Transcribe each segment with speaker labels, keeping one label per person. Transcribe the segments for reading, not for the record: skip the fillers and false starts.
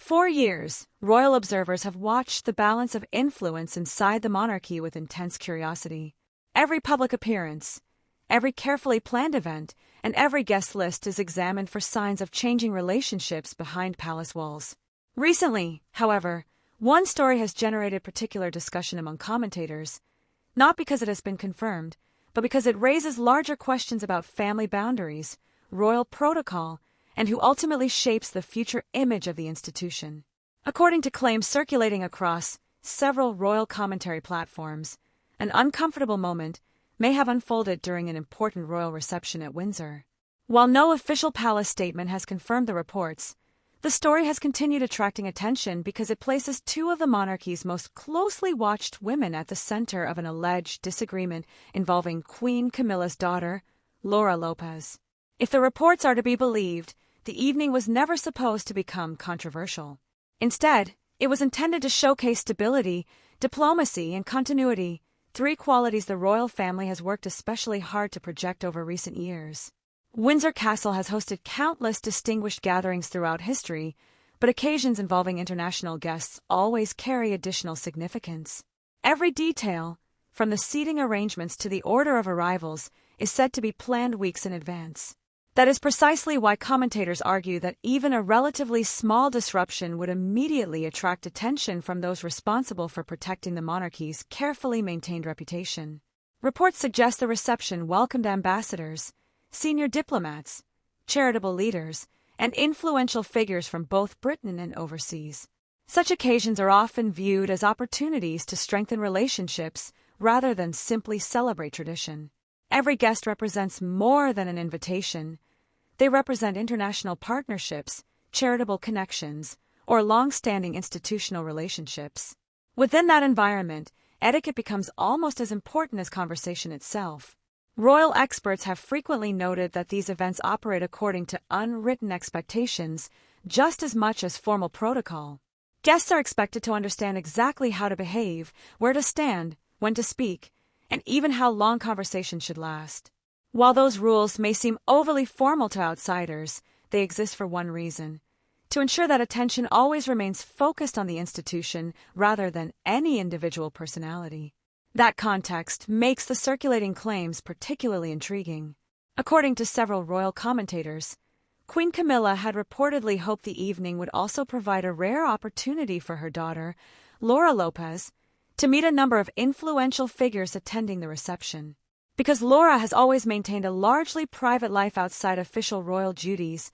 Speaker 1: For years, royal observers have watched the balance of influence inside the monarchy with intense curiosity. Every public appearance, every carefully planned event, and every guest list is examined for signs of changing relationships behind palace walls. Recently, however, one story has generated particular discussion among commentators, not because it has been confirmed, but because it raises larger questions about family boundaries, royal protocol, and who ultimately shapes the future image of the institution. According to claims circulating across several royal commentary platforms, an uncomfortable moment may have unfolded during an important royal reception at Windsor. While no official palace statement has confirmed the reports, the story has continued attracting attention because it places two of the monarchy's most closely watched women at the center of an alleged disagreement involving Queen Camilla's daughter, Lopes. If the reports are to be believed, the evening was never supposed to become controversial. Instead, it was intended to showcase stability, diplomacy, and continuity, three qualities the royal family has worked especially hard to project over recent years. Windsor Castle has hosted countless distinguished gatherings throughout history, but occasions involving international guests always carry additional significance. Every detail, from the seating arrangements to the order of arrivals, is said to be planned weeks in advance. That is precisely why commentators argue that even a relatively small disruption would immediately attract attention from those responsible for protecting the monarchy's carefully maintained reputation. Reports suggest the reception welcomed ambassadors, senior diplomats, charitable leaders, and influential figures from both Britain and overseas. Such occasions are often viewed as opportunities to strengthen relationships rather than simply celebrate tradition. Every guest represents more than an invitation. They represent international partnerships, charitable connections, or long-standing institutional relationships. Within that environment, etiquette becomes almost as important as conversation itself. Royal experts have frequently noted that these events operate according to unwritten expectations just as much as formal protocol. Guests are expected to understand exactly how to behave, where to stand, when to speak, and even how long conversations should last. While those rules may seem overly formal to outsiders, they exist for one reason: to ensure that attention always remains focused on the institution rather than any individual personality. That context makes the circulating claims particularly intriguing. According to several royal commentators, Queen Camilla had reportedly hoped the evening would also provide a rare opportunity for her daughter, Lopes, to meet a number of influential figures attending the reception. Because Laura has always maintained a largely private life outside official royal duties,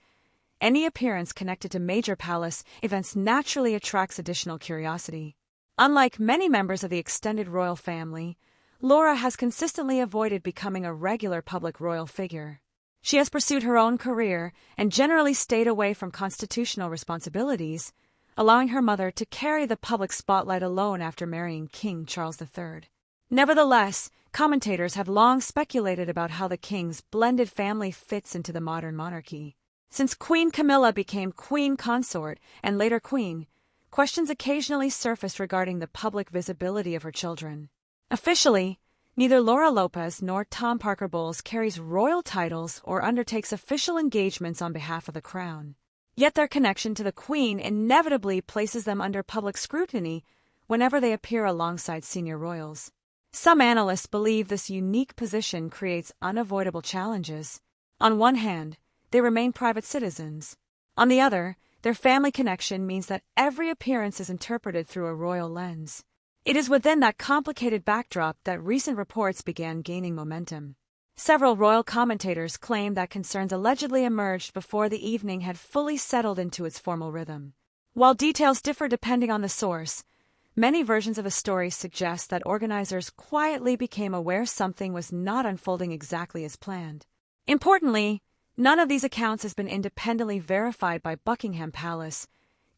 Speaker 1: any appearance connected to major palace events naturally attracts additional curiosity. Unlike many members of the extended royal family, Laura has consistently avoided becoming a regular public royal figure. She has pursued her own career and generally stayed away from constitutional responsibilities, allowing her mother to carry the public spotlight alone after marrying King Charles III. Nevertheless, commentators have long speculated about how the king's blended family fits into the modern monarchy. Since Queen Camilla became queen consort and later queen, questions occasionally surfaced regarding the public visibility of her children. Officially, neither Lopes nor Tom Parker Bowles carries royal titles or undertakes official engagements on behalf of the crown. Yet their connection to the Queen inevitably places them under public scrutiny whenever they appear alongside senior royals. Some analysts believe this unique position creates unavoidable challenges. On one hand, they remain private citizens. On the other, their family connection means that every appearance is interpreted through a royal lens. It is within that complicated backdrop that recent reports began gaining momentum. Several royal commentators claim that concerns allegedly emerged before the evening had fully settled into its formal rhythm. While details differ depending on the source, many versions of the story suggest that organizers quietly became aware something was not unfolding exactly as planned. Importantly, none of these accounts has been independently verified by Buckingham Palace,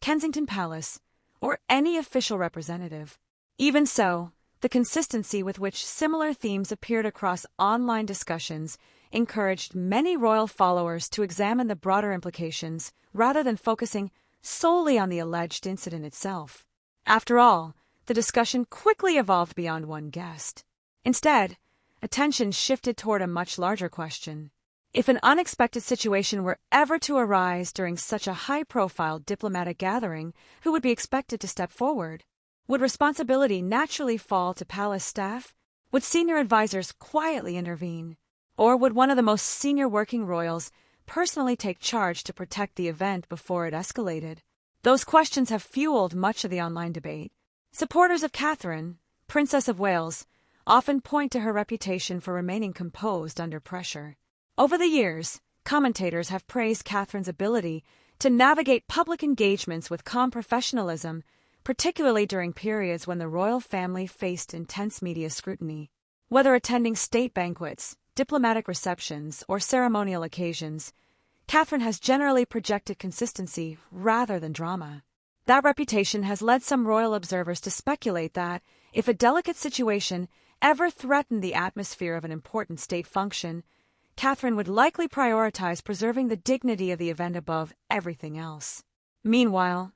Speaker 1: Kensington Palace, or any official representative. Even so, the consistency with which similar themes appeared across online discussions encouraged many royal followers to examine the broader implications rather than focusing solely on the alleged incident itself. After all, the discussion quickly evolved beyond one guest. Instead, attention shifted toward a much larger question. If an unexpected situation were ever to arise during such a high-profile diplomatic gathering, who would be expected to step forward? Would responsibility naturally fall to palace staff? Would senior advisors quietly intervene? Or would one of the most senior working royals personally take charge to protect the event before it escalated? Those questions have fueled much of the online debate. Supporters of Catherine, Princess of Wales, often point to her reputation for remaining composed under pressure. Over the years, commentators have praised Catherine's ability to navigate public engagements with calm professionalism, particularly during periods when the royal family faced intense media scrutiny. Whether attending state banquets, diplomatic receptions, or ceremonial occasions, Catherine has generally projected consistency rather than drama. That reputation has led some royal observers to speculate that, if a delicate situation ever threatened the atmosphere of an important state function, Catherine would likely prioritize preserving the dignity of the event above everything else. Meanwhile,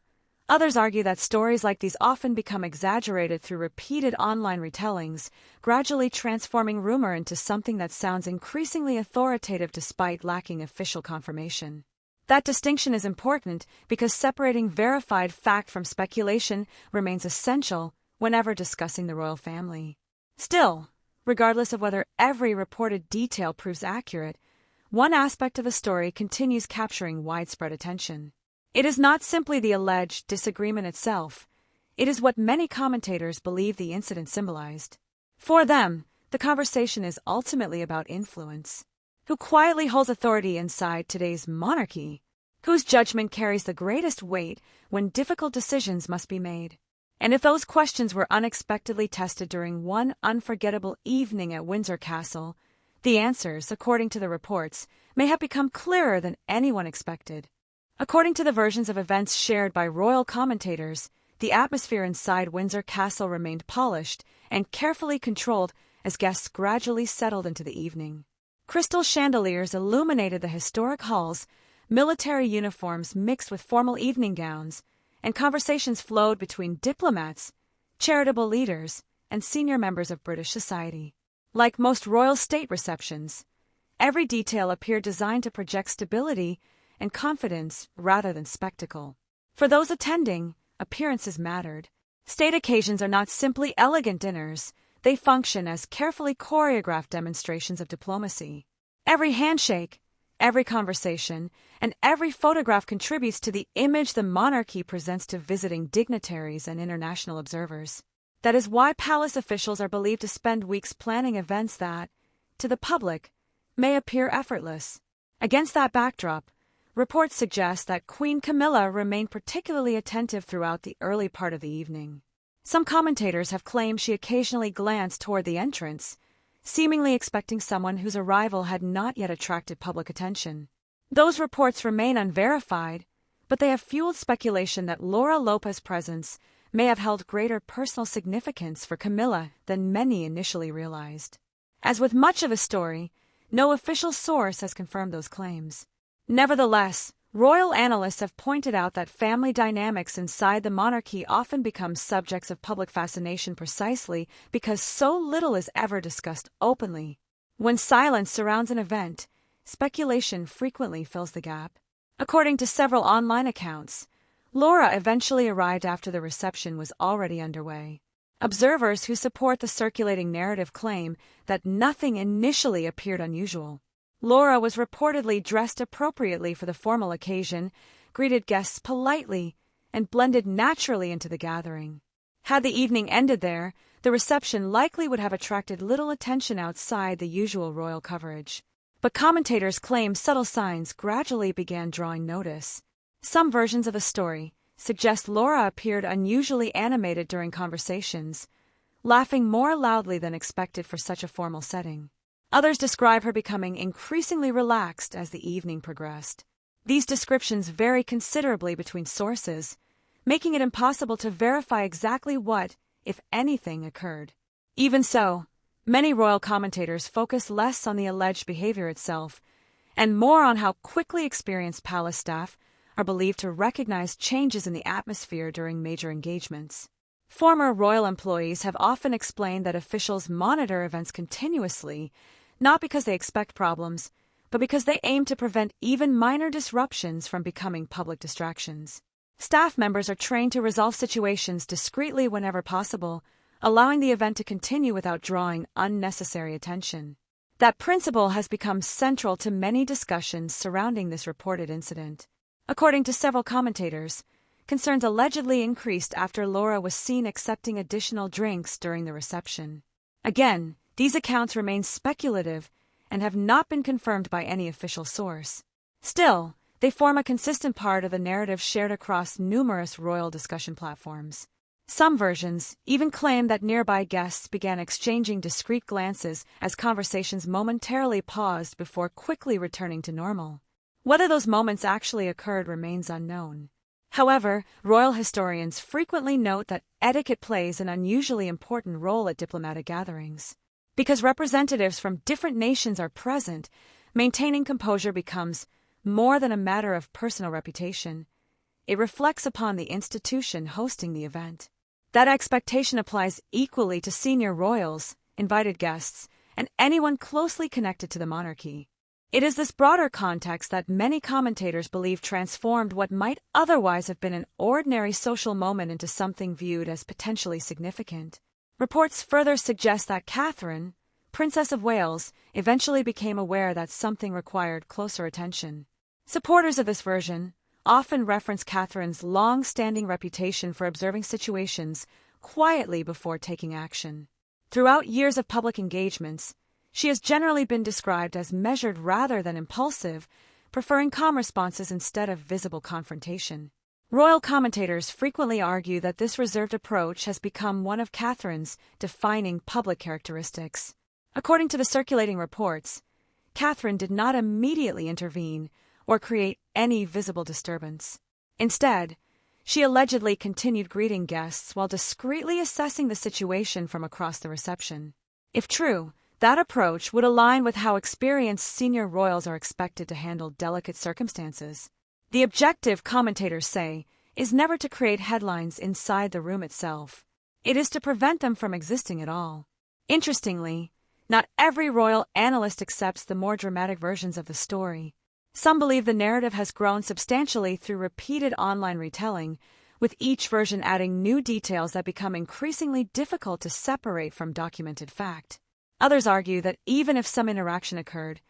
Speaker 1: others argue that stories like these often become exaggerated through repeated online retellings, gradually transforming rumor into something that sounds increasingly authoritative despite lacking official confirmation. That distinction is important because separating verified fact from speculation remains essential whenever discussing the royal family. Still, regardless of whether every reported detail proves accurate, one aspect of the story continues capturing widespread attention. It is not simply the alleged disagreement itself, it is what many commentators believe the incident symbolized. For them, the conversation is ultimately about influence. Who quietly holds authority inside today's monarchy? Whose judgment carries the greatest weight when difficult decisions must be made? And if those questions were unexpectedly tested during one unforgettable evening at Windsor Castle, the answers, according to the reports, may have become clearer than anyone expected. According to the versions of events shared by royal commentators, the atmosphere inside Windsor Castle remained polished and carefully controlled as guests gradually settled into the evening. Crystal chandeliers illuminated the historic halls, military uniforms mixed with formal evening gowns, and conversations flowed between diplomats, charitable leaders, and senior members of British society. Like most royal state receptions, every detail appeared designed to project stability and confidence rather than spectacle. For those attending, appearances mattered. State occasions are not simply elegant dinners, they function as carefully choreographed demonstrations of diplomacy. Every handshake, every conversation, and every photograph contributes to the image the monarchy presents to visiting dignitaries and international observers. That is why palace officials are believed to spend weeks planning events that, to the public, may appear effortless. Against that backdrop, reports suggest that Queen Camilla remained particularly attentive throughout the early part of the evening. Some commentators have claimed she occasionally glanced toward the entrance, seemingly expecting someone whose arrival had not yet attracted public attention. Those reports remain unverified, but they have fueled speculation that Lopes' presence may have held greater personal significance for Camilla than many initially realized. As with much of the story, no official source has confirmed those claims. Nevertheless, royal analysts have pointed out that family dynamics inside the monarchy often become subjects of public fascination precisely because so little is ever discussed openly. When silence surrounds an event, speculation frequently fills the gap. According to several online accounts, Laura eventually arrived after the reception was already underway. Observers who support the circulating narrative claim that nothing initially appeared unusual. Laura was reportedly dressed appropriately for the formal occasion, greeted guests politely, and blended naturally into the gathering. Had the evening ended there, the reception likely would have attracted little attention outside the usual royal coverage. But commentators claim subtle signs gradually began drawing notice. Some versions of the story suggest Laura appeared unusually animated during conversations, laughing more loudly than expected for such a formal setting. Others describe her becoming increasingly relaxed as the evening progressed. These descriptions vary considerably between sources, making it impossible to verify exactly what, if anything, occurred. Even so, many royal commentators focus less on the alleged behavior itself and more on how quickly experienced palace staff are believed to recognize changes in the atmosphere during major engagements. Former royal employees have often explained that officials monitor events continuously, not because they expect problems, but because they aim to prevent even minor disruptions from becoming public distractions. Staff members are trained to resolve situations discreetly whenever possible, allowing the event to continue without drawing unnecessary attention. That principle has become central to many discussions surrounding this reported incident. According to several commentators, concerns allegedly increased after Laura was seen accepting additional drinks during the reception. Again, these accounts remain speculative and have not been confirmed by any official source. Still, they form a consistent part of the narrative shared across numerous royal discussion platforms. Some versions even claim that nearby guests began exchanging discreet glances as conversations momentarily paused before quickly returning to normal. Whether those moments actually occurred remains unknown. However, royal historians frequently note that etiquette plays an unusually important role at diplomatic gatherings. Because representatives from different nations are present, maintaining composure becomes more than a matter of personal reputation. It reflects upon the institution hosting the event. That expectation applies equally to senior royals, invited guests, and anyone closely connected to the monarchy. It is this broader context that many commentators believe transformed what might otherwise have been an ordinary social moment into something viewed as potentially significant. Reports further suggest that Catherine, Princess of Wales, eventually became aware that something required closer attention. Supporters of this version often reference Catherine's long-standing reputation for observing situations quietly before taking action. Throughout years of public engagements, she has generally been described as measured rather than impulsive, preferring calm responses instead of visible confrontation. Royal commentators frequently argue that this reserved approach has become one of Catherine's defining public characteristics. According to the circulating reports, Catherine did not immediately intervene or create any visible disturbance. Instead, she allegedly continued greeting guests while discreetly assessing the situation from across the reception. If true, that approach would align with how experienced senior royals are expected to handle delicate circumstances. The objective, commentators say, is never to create headlines inside the room itself. It is to prevent them from existing at all. Interestingly, not every royal analyst accepts the more dramatic versions of the story. Some believe the narrative has grown substantially through repeated online retelling, with each version adding new details that become increasingly difficult to separate from documented fact. Others argue that even if some interaction occurred,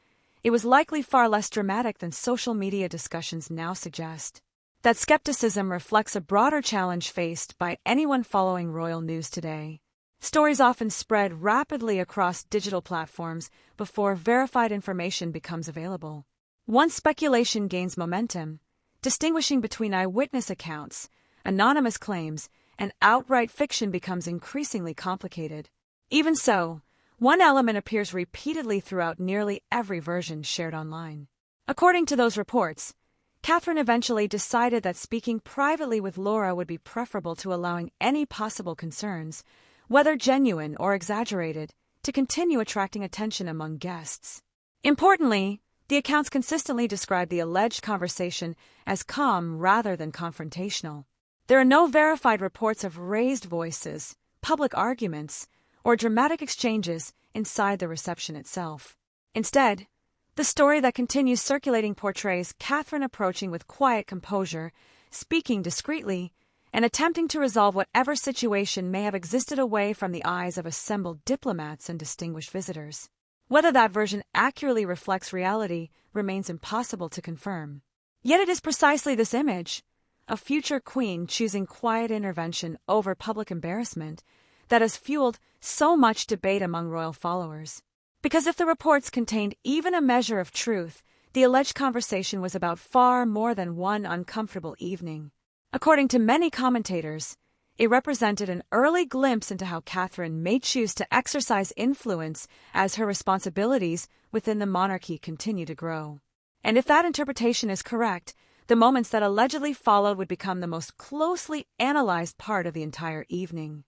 Speaker 1: it was likely far less dramatic than social media discussions now suggest. That skepticism reflects a broader challenge faced by anyone following royal news today. Stories often spread rapidly across digital platforms before verified information becomes available. Once speculation gains momentum, distinguishing between eyewitness accounts, anonymous claims, and outright fiction becomes increasingly complicated. Even so, one element appears repeatedly throughout nearly every version shared online. According to those reports, Catherine eventually decided that speaking privately with Laura would be preferable to allowing any possible concerns, whether genuine or exaggerated, to continue attracting attention among guests. Importantly, the accounts consistently describe the alleged conversation as calm rather than confrontational. There are no verified reports of raised voices, public arguments, or dramatic exchanges inside the reception itself. Instead, the story that continues circulating portrays Catherine approaching with quiet composure, speaking discreetly, and attempting to resolve whatever situation may have existed away from the eyes of assembled diplomats and distinguished visitors. Whether that version accurately reflects reality remains impossible to confirm. Yet it is precisely this image, a future queen choosing quiet intervention over public embarrassment, that has fueled so much debate among royal followers. Because if the reports contained even a measure of truth, the alleged conversation was about far more than one uncomfortable evening. According to many commentators, it represented an early glimpse into how Catherine may choose to exercise influence as her responsibilities within the monarchy continue to grow. And if that interpretation is correct, the moments that allegedly followed would become the most closely analyzed part of the entire evening.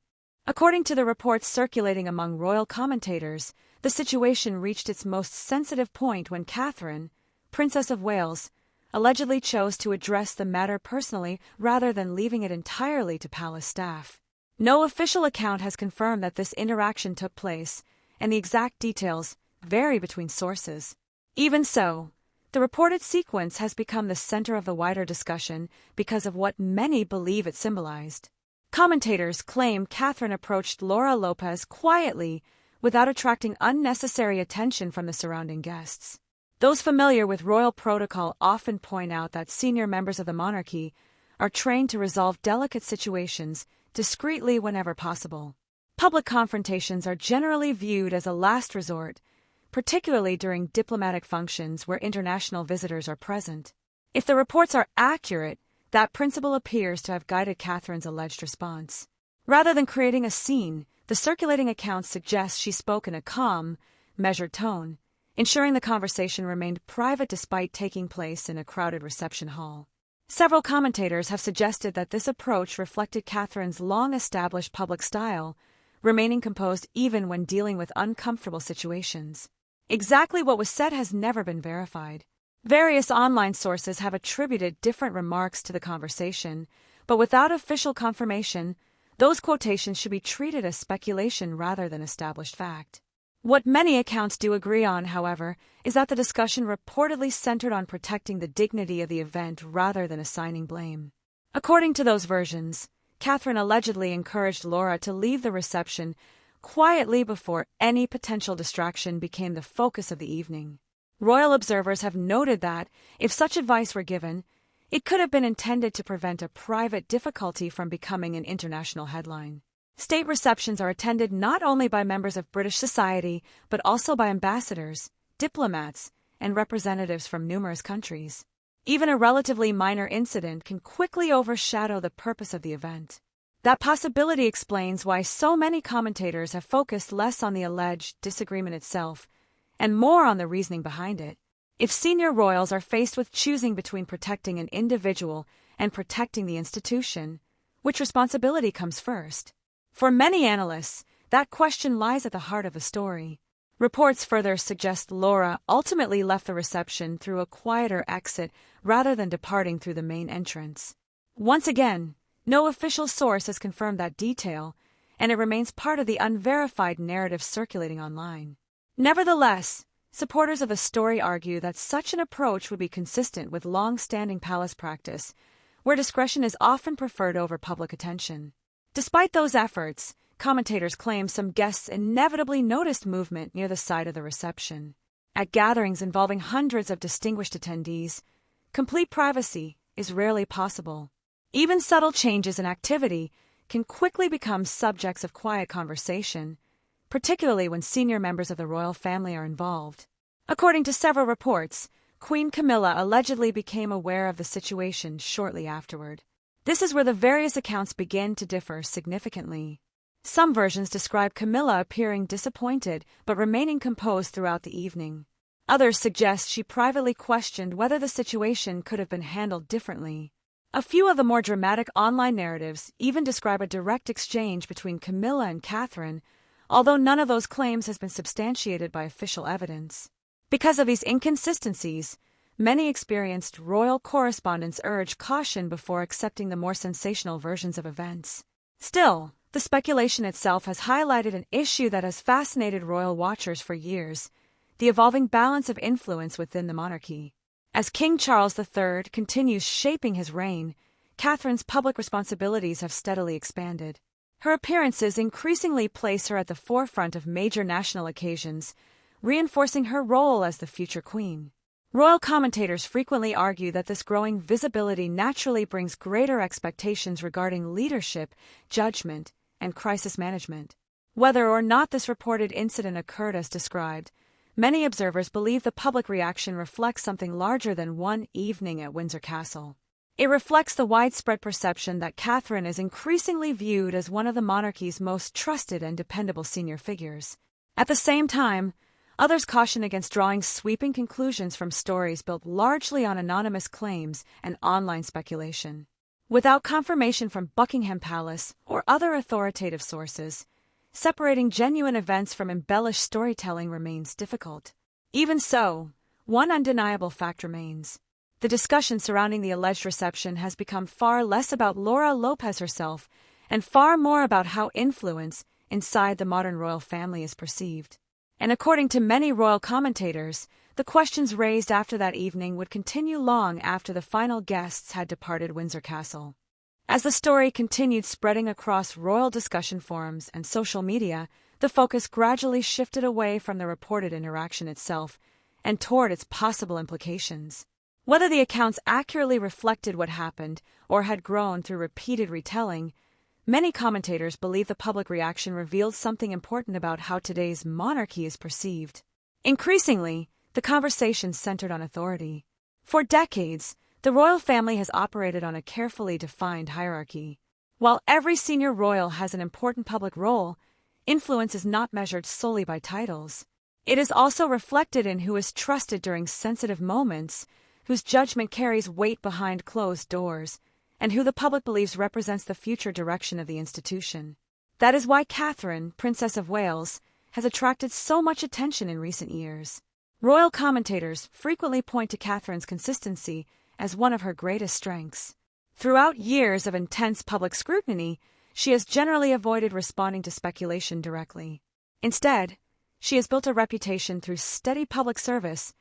Speaker 1: According to the reports circulating among royal commentators, the situation reached its most sensitive point when Catherine, Princess of Wales, allegedly chose to address the matter personally rather than leaving it entirely to palace staff. No official account has confirmed that this interaction took place, and the exact details vary between sources. Even so, the reported sequence has become the center of the wider discussion because of what many believe it symbolized. Commentators claim Catherine approached Laura Lopes quietly without attracting unnecessary attention from the surrounding guests. Those familiar with royal protocol often point out that senior members of the monarchy are trained to resolve delicate situations discreetly whenever possible. Public confrontations are generally viewed as a last resort, particularly during diplomatic functions where international visitors are present. If the reports are accurate, that principle appears to have guided Catherine's alleged response. Rather than creating a scene, the circulating accounts suggest she spoke in a calm, measured tone, ensuring the conversation remained private despite taking place in a crowded reception hall. Several commentators have suggested that this approach reflected Catherine's long-established public style, remaining composed even when dealing with uncomfortable situations. Exactly what was said has never been verified. Various online sources have attributed different remarks to the conversation, but without official confirmation, those quotations should be treated as speculation rather than established fact. What many accounts do agree on, however, is that the discussion reportedly centered on protecting the dignity of the event rather than assigning blame. According to those versions, Catherine allegedly encouraged Laura to leave the reception quietly before any potential distraction became the focus of the evening. Royal observers have noted that, if such advice were given, it could have been intended to prevent a private difficulty from becoming an international headline. State receptions are attended not only by members of British society, but also by ambassadors, diplomats, and representatives from numerous countries. Even a relatively minor incident can quickly overshadow the purpose of the event. That possibility explains why so many commentators have focused less on the alleged disagreement itself and more on the reasoning behind it. If senior royals are faced with choosing between protecting an individual and protecting the institution, which responsibility comes first? For many analysts, that question lies at the heart of the story. Reports further suggest Laura ultimately left the reception through a quieter exit rather than departing through the main entrance. Once again, no official source has confirmed that detail, and it remains part of the unverified narrative circulating online. Nevertheless, supporters of the story argue that such an approach would be consistent with long-standing palace practice, where discretion is often preferred over public attention. Despite those efforts, commentators claim some guests inevitably noticed movement near the site of the reception. At gatherings involving hundreds of distinguished attendees, complete privacy is rarely possible. Even subtle changes in activity can quickly become subjects of quiet conversation, particularly when senior members of the royal family are involved. According to several reports, Queen Camilla allegedly became aware of the situation shortly afterward. This is where the various accounts begin to differ significantly. Some versions describe Camilla appearing disappointed but remaining composed throughout the evening. Others suggest she privately questioned whether the situation could have been handled differently. A few of the more dramatic online narratives even describe a direct exchange between Camilla and Catherine, although none of those claims has been substantiated by official evidence. Because of these inconsistencies, many experienced royal correspondents urge caution before accepting the more sensational versions of events. Still, the speculation itself has highlighted an issue that has fascinated royal watchers for years: the evolving balance of influence within the monarchy. As King Charles III continues shaping his reign, Catherine's public responsibilities have steadily expanded. Her appearances increasingly place her at the forefront of major national occasions, reinforcing her role as the future queen. Royal commentators frequently argue that this growing visibility naturally brings greater expectations regarding leadership, judgment, and crisis management. Whether or not this reported incident occurred as described, many observers believe the public reaction reflects something larger than one evening at Windsor Castle. It reflects the widespread perception that Catherine is increasingly viewed as one of the monarchy's most trusted and dependable senior figures. At the same time, others caution against drawing sweeping conclusions from stories built largely on anonymous claims and online speculation. Without confirmation from Buckingham Palace or other authoritative sources, separating genuine events from embellished storytelling remains difficult. Even so, one undeniable fact remains. The discussion surrounding the alleged reception has become far less about Laura Lopes herself and far more about how influence inside the modern royal family is perceived. And according to many royal commentators, the The questions raised after that evening would continue long after the final guests had departed Windsor Castle. As the story continued spreading across royal discussion forums and social media, the focus gradually shifted away from the reported interaction itself and toward its possible implications. Whether the accounts accurately reflected what happened or had grown through repeated retelling, many commentators believe the public reaction revealed something important about how today's monarchy is perceived. Increasingly, the conversation centered on authority. For decades, the royal family has operated on a carefully defined hierarchy. While every senior royal has an important public role, influence is not measured solely by titles. It is also reflected in who is trusted during sensitive moments, whose judgment carries weight behind closed doors, and who the public believes represents the future direction of the institution. That is why Catherine, Princess of Wales, has attracted so much attention in recent years. Royal commentators frequently point to Catherine's consistency as one of her greatest strengths. Throughout years of intense public scrutiny, she has generally avoided responding to speculation directly. Instead, she has built a reputation through steady public service,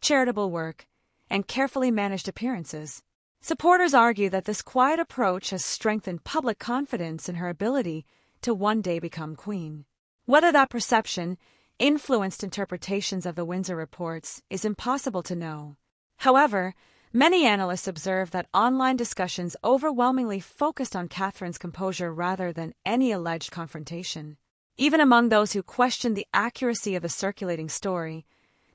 Speaker 1: charitable work, and carefully managed appearances. Supporters argue that this quiet approach has strengthened public confidence in her ability to one day become queen. Whether that perception influenced interpretations of the Windsor reports is impossible to know. However, many analysts observe that online discussions overwhelmingly focused on Catherine's composure rather than any alleged confrontation. Even among those who questioned the accuracy of the circulating story,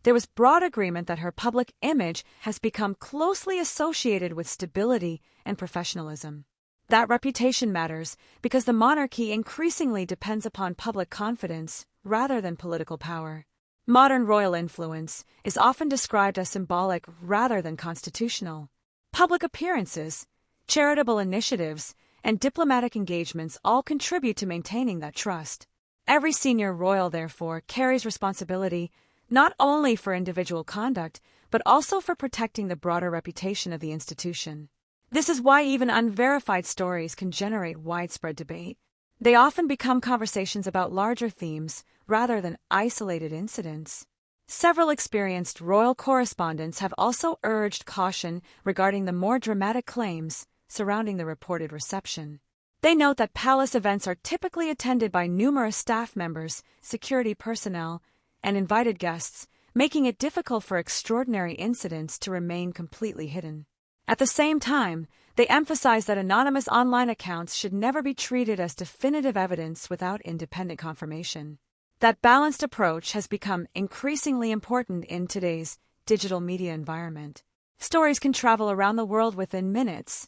Speaker 1: there was broad agreement that her public image has become closely associated with stability and professionalism. That reputation matters because the monarchy increasingly depends upon public confidence rather than political power. Modern royal influence is often described as symbolic rather than constitutional. Public appearances, charitable initiatives, and diplomatic engagements all contribute to maintaining that trust. Every senior royal, therefore, carries responsibility not only for individual conduct, but also for protecting the broader reputation of the institution. This is why even unverified stories can generate widespread debate. They often become conversations about larger themes rather than isolated incidents. Several experienced royal correspondents have also urged caution regarding the more dramatic claims surrounding the reported reception. They note that palace events are typically attended by numerous staff members, security personnel, and invited guests, making it difficult for extraordinary incidents to remain completely hidden. At the same time, they emphasize that anonymous online accounts should never be treated as definitive evidence without independent confirmation. That balanced approach has become increasingly important in today's digital media environment. Stories can travel around the world within minutes,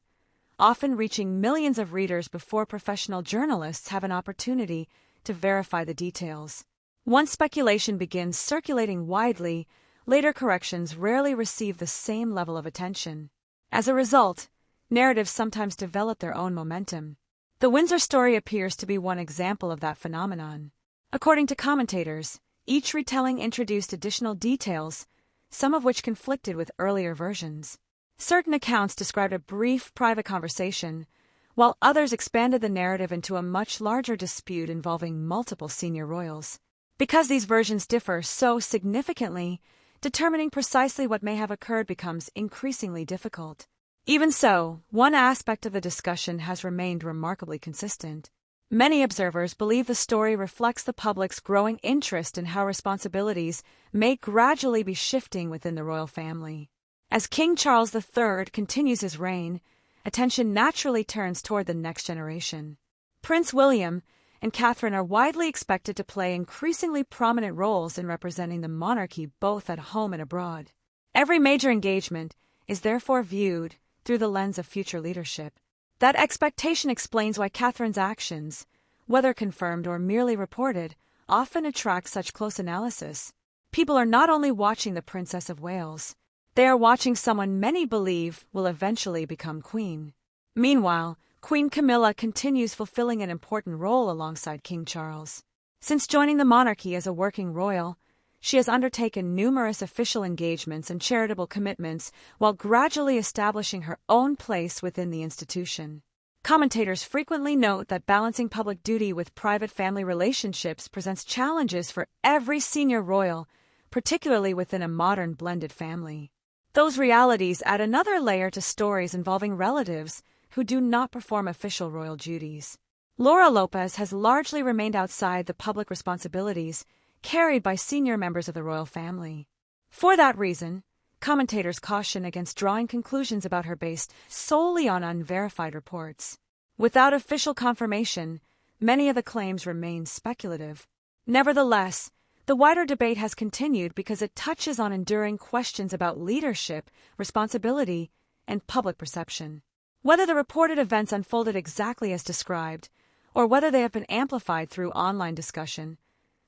Speaker 1: often reaching millions of readers before professional journalists have an opportunity to verify the details. Once speculation begins circulating widely, later corrections rarely receive the same level of attention. As a result, narratives sometimes develop their own momentum. The Windsor story appears to be one example of that phenomenon. According to commentators, each retelling introduced additional details, some of which conflicted with earlier versions. Certain accounts described a brief private conversation, while others expanded the narrative into a much larger dispute involving multiple senior royals. Because these versions differ so significantly, determining precisely what may have occurred becomes increasingly difficult. Even so, one aspect of the discussion has remained remarkably consistent. Many observers believe the story reflects the public's growing interest in how responsibilities may gradually be shifting within the royal family. As King Charles III continues his reign, attention naturally turns toward the next generation. Prince William and Catherine are widely expected to play increasingly prominent roles in representing the monarchy both at home and abroad. Every major engagement is therefore viewed through the lens of future leadership. That expectation explains why Catherine's actions, whether confirmed or merely reported, often attract such close analysis. People are not only watching the Princess of Wales, they are watching someone many believe will eventually become queen. Meanwhile, Queen Camilla continues fulfilling an important role alongside King Charles. Since joining the monarchy as a working royal, she has undertaken numerous official engagements and charitable commitments while gradually establishing her own place within the institution. Commentators frequently note that balancing public duty with private family relationships presents challenges for every senior royal, particularly within a modern blended family. Those realities add another layer to stories involving relatives who do not perform official royal duties. Lopes has largely remained outside the public responsibilities carried by senior members of the royal family. For that reason, commentators caution against drawing conclusions about her based solely on unverified reports. Without official confirmation, many of the claims remain speculative. Nevertheless, the wider debate has continued because it touches on enduring questions about leadership, responsibility, and public perception. Whether the reported events unfolded exactly as described, or whether they have been amplified through online discussion,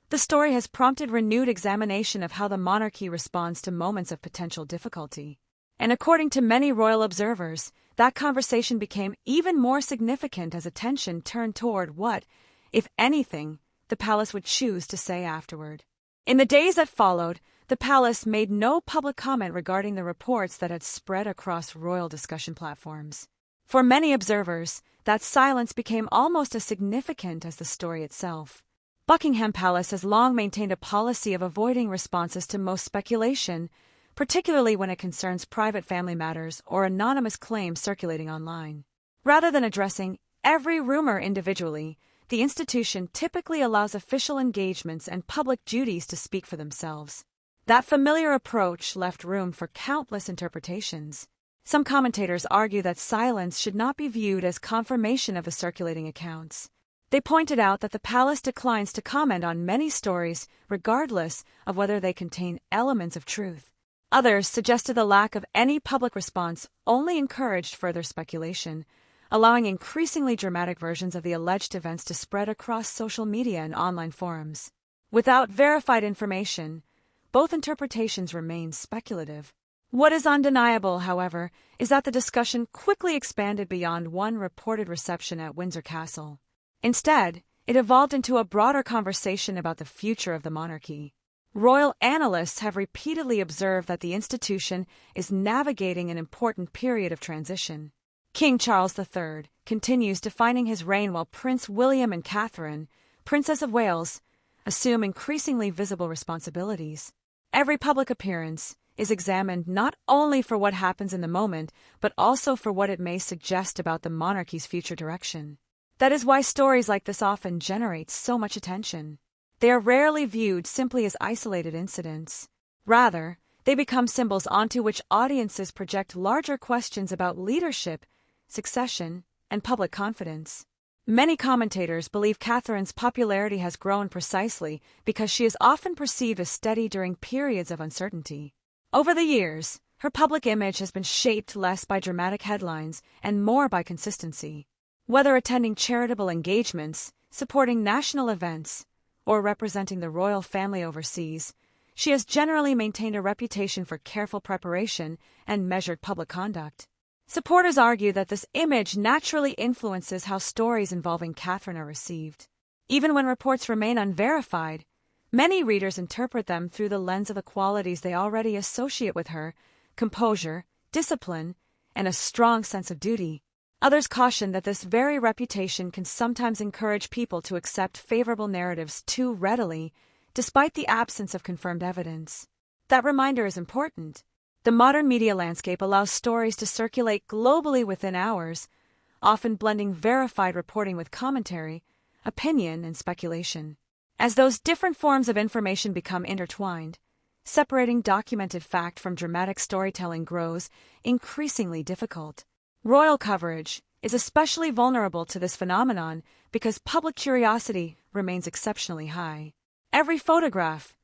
Speaker 1: the story has prompted renewed examination of how the monarchy responds to moments of potential difficulty. And according to many royal observers, that conversation became even more significant as attention turned toward what, if anything, the palace would choose to say afterward. In the days that followed, the palace made no public comment regarding the reports that had spread across royal discussion platforms. For many observers, that silence became almost as significant as the story itself. Buckingham Palace has long maintained a policy of avoiding responses to most speculation, particularly when it concerns private family matters or anonymous claims circulating online. Rather than addressing every rumor individually, the institution typically allows official engagements and public duties to speak for themselves. That familiar approach left room for countless interpretations. Some commentators argue that silence should not be viewed as confirmation of the circulating accounts. They pointed out that the palace declines to comment on many stories regardless of whether they contain elements of truth. Others suggested the lack of any public response only encouraged further speculation, allowing increasingly dramatic versions of the alleged events to spread across social media and online forums. Without verified information, both interpretations remain speculative. What is undeniable, however, is that the discussion quickly expanded beyond one reported reception at Windsor Castle. Instead, it evolved into a broader conversation about the future of the monarchy. Royal analysts have repeatedly observed that the institution is navigating an important period of transition. King Charles III continues defining his reign while Prince William and Catherine, Princess of Wales, assume increasingly visible responsibilities. Every public appearance is examined not only for what happens in the moment, but also for what it may suggest about the monarchy's future direction. That is why stories like this often generate so much attention. They are rarely viewed simply as isolated incidents. Rather, they become symbols onto which audiences project larger questions about leadership, succession, and public confidence. Many commentators believe Catherine's popularity has grown precisely because she is often perceived as steady during periods of uncertainty. Over the years, her public image has been shaped less by dramatic headlines and more by consistency. Whether attending charitable engagements, supporting national events, or representing the royal family overseas, she has generally maintained a reputation for careful preparation and measured public conduct. Supporters argue that this image naturally influences how stories involving Catherine are received. Even when reports remain unverified, many readers interpret them through the lens of the qualities they already associate with her: composure, discipline, and a strong sense of duty. Others caution that this very reputation can sometimes encourage people to accept favorable narratives too readily, despite the absence of confirmed evidence. That reminder is important. The modern media landscape allows stories to circulate globally within hours, often blending verified reporting with commentary, opinion, and speculation. As those different forms of information become intertwined, separating documented fact from dramatic storytelling grows increasingly difficult. Royal coverage is especially vulnerable to this phenomenon because public curiosity remains exceptionally high. Every photograph,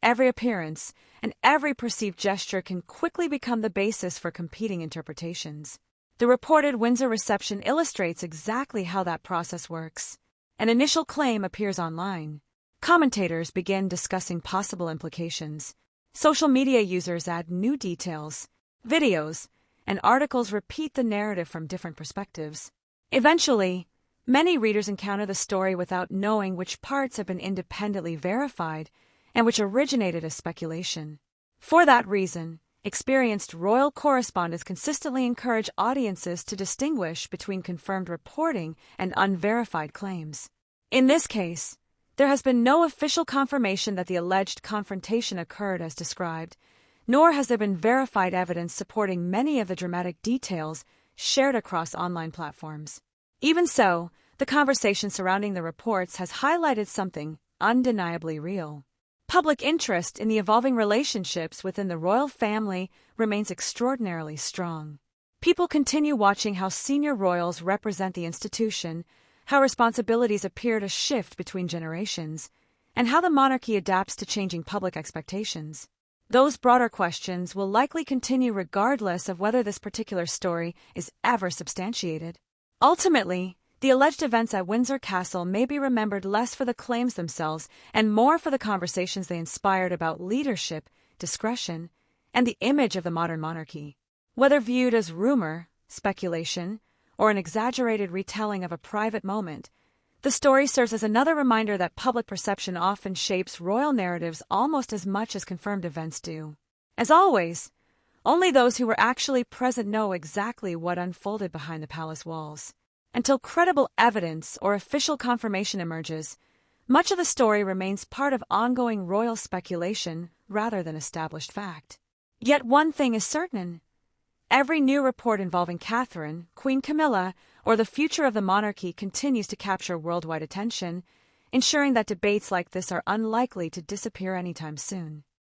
Speaker 1: every appearance, and every perceived gesture can quickly become the basis for competing interpretations. The reported Windsor reception illustrates exactly how that process works. An initial claim appears online. Commentators begin discussing possible implications. Social media users add new details, videos, and articles repeat the narrative from different perspectives. Eventually, many readers encounter the story without knowing which parts have been independently verified and which originated as speculation. For that reason, experienced royal correspondents consistently encourage audiences to distinguish between confirmed reporting and unverified claims. In this case, There has been no official confirmation that the alleged confrontation occurred as described, nor has there been verified evidence supporting many of the dramatic details shared across online platforms. Even so, the conversation surrounding the reports has highlighted something undeniably real. Public interest in the evolving relationships within the royal family remains extraordinarily strong. People continue watching how senior royals represent the institution, how responsibilities appear to shift between generations, and how the monarchy adapts to changing public expectations. Those broader questions will likely continue regardless of whether this particular story is ever substantiated. Ultimately, the alleged events at Windsor Castle may be remembered less for the claims themselves and more for the conversations they inspired about leadership, discretion, and the image of the modern monarchy. Whether viewed as rumor, speculation, or an exaggerated retelling of a private moment, the story serves as another reminder that public perception often shapes royal narratives almost as much as confirmed events do. As always, only those who were actually present know exactly what unfolded behind the palace walls. Until credible evidence or official confirmation emerges, much of the story remains part of ongoing royal speculation rather than established fact. Yet one thing is certain. Every new report involving Catherine, Queen Camilla, or the future of the monarchy continues to capture worldwide attention, ensuring that debates like this are unlikely to disappear anytime soon.